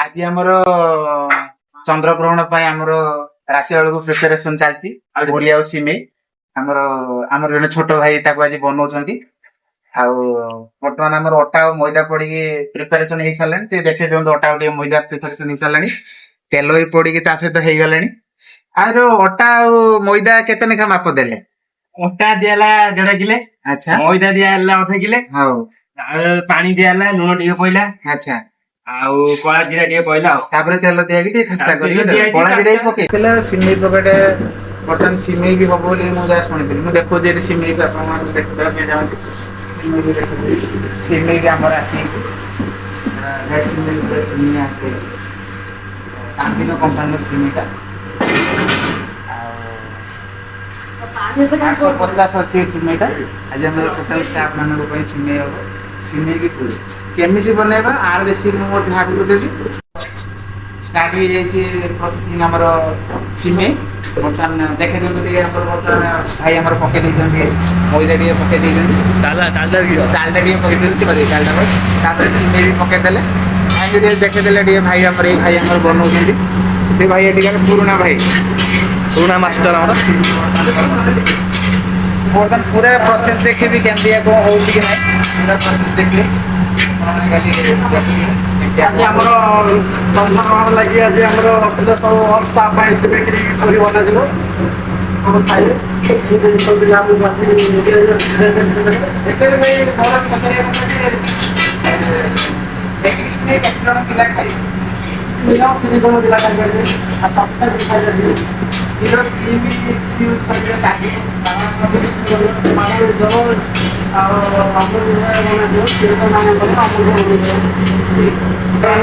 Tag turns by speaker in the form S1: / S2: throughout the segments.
S1: आज आमर चंद्रग्रहण आमर राशि बेलू प्रिपेरेसन चलती बोरी आ सिमे आमर आमर जने छोट भाई आज बनाऊँ बर्तमान आमर अटा और मैदा पड़ी प्रिपेरेसन हो सारे देखे दिखाते अटा और मैदा प्रिपेरेसन हो सारे तेल भी पड़ी सहित हो गले आर अटा और मैदा केते लेखा माप देले
S2: अटा दियाला 1.5 किलो
S1: अच्छा
S2: मैदा दियाला 1/2 किलो
S1: हां
S2: पानी दियाला लूण टिके पइला
S1: अच्छा
S2: आउ कला जीरा टिके पइला
S1: तापर तेल दिया कि खस्ता करके कला जीरा पके तेल सिमेई पकेटे बर्तमान सिमेई भी हबो बोली मु जा सुनिथिली मु देखो जे सिमेई का आपण देखबा के जाउँ सिमेई के हमर आसी रेड सिमेई आसे कांदिनो कंपनी सिमेई का 150 अच्छी सिमेई का आज हम टोटल स्टाफ मानक पे सिमेई हो सिमेई की पूरी केमिति बनेबा आर रेसिपी मु भाग देबी स्टार्ट हो जाई प्रोसेसिंग हमर सिमेई बर्तमान देखे दिखाते बर्तमान भाई आम पके मैदा टे पके डालडा टे पके डालडा सिमेई भी पकेदे भाई देखेदे भाई आम भाई आम बनाऊँ भाई ये पुराना भाई
S2: पुराना मास्टर
S1: बर्तमान पूरा प्रोसेस देखे भी केमती कौन हो पूरा प्रोसेस देखिए
S2: लगी आज सब स्टाफ पूरी बनाଯିବ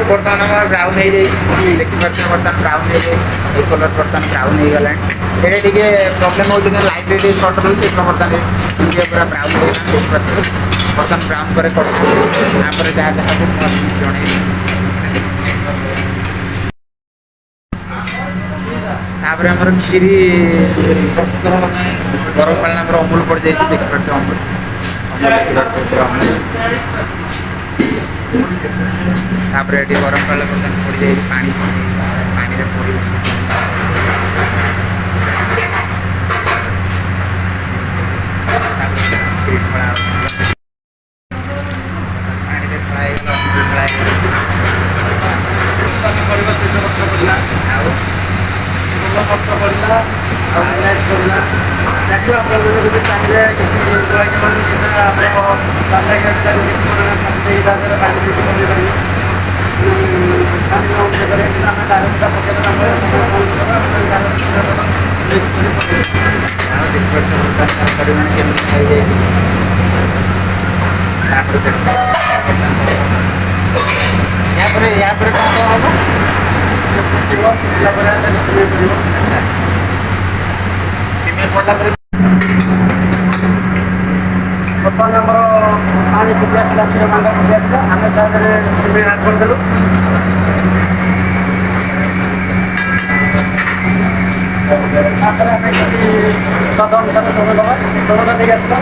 S1: बर्तमान ब्राउन हो देखिए बर्तमान ब्राउन हो कलर बर्तमान ब्राउन हो गला ये प्रोब्लेम हो लाइट सर्ट रोचे बर्तमान पूरा ब्राउन हो बर्तमान ब्राउन पर जहाँ जहाँ जन आमर खीरी गरम पानी अमूल पड़ जाए देखिए अमूल तापर ये गरम पानी पड़ जाए पानी पानी यहाँ पर कौन
S2: बर्तमान आम पानी फुटी आसला क्षीर मांगा फुटी आसला आम सारे सिमेई आड करदेलु आम किसी स्वाद अनुसार लुण दबा लुण देख आसला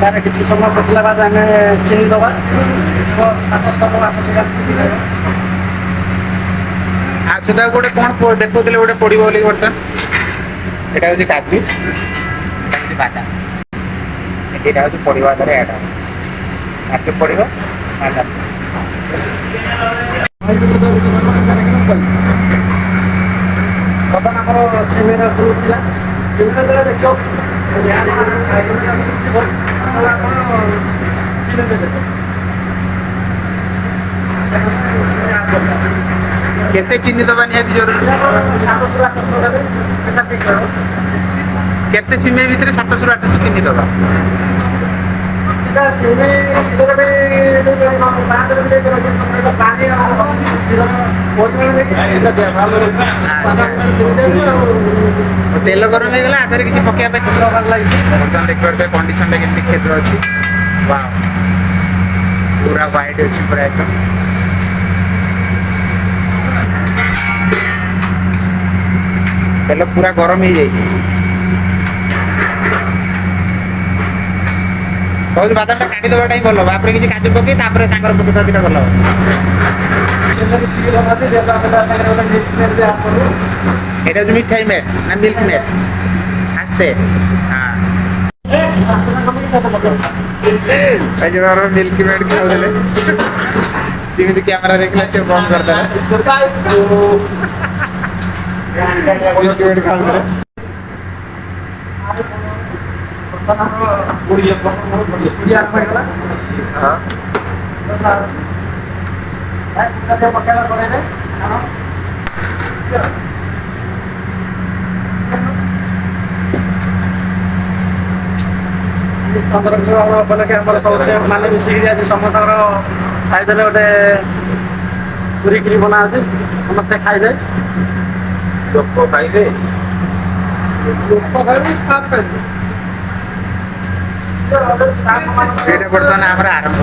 S2: तार किसी समय फुटला बाद आम चीनी दबा
S1: 700 गोटे कौन देखो गोटे पड़ो बोली बर्तमान यहाँ हूँ काजू यहाँ बादाम यहाँ हूँ पड़ा आगे एड काजू पड़ो बादाम
S2: बर्तमान आम सिमेई उठला सिमेई देखो
S1: केते चीनी दबा निहाती जरूरी केते सिमेई भितर 700 800 चीनी दबा तेल गरम हो गला आधे किसी पकड़ शेष हबार लगे बर्तमान देखिए कंडीशन केमती क्षेत्र अच्छी पूरा व्हाइट अच्छी पूरा एकदम तेल पूरा गरम हो जाए बहुत बादाम काटी देवाटा ही भल बापर किसी काजू पकई सांगर पकई दिटा भल এটা হচ্ছে মিঠাই মেড না মিল্ক মেড আসতে হ্যাঁ এই যে আমরা মিল্ক মেড খাওয়ালে যেମିତି ক্যামেরা দেখলে সে বন্ধ করদেলে মিল্ক মেড খাওয়ালে
S2: ଚନ୍ଦ୍ରଶେଖର ଉପଲକ୍ଷେ ଆମର ସମସ୍ତେ ମାନେ ମିଶିକି ଆଜି ସମସ୍ତଙ୍କର ଖାଇଦେଲେ ଗୋଟେ ପୁରୀ କ୍ଷୀରି ବନା ଅଛି ସମସ୍ତେ ଖାଇବେ ଲୋକ ଖାଇବେ
S1: ଏଇଟା ବର୍ତ୍ତମାନ ଆମର ଆରମ୍ଭ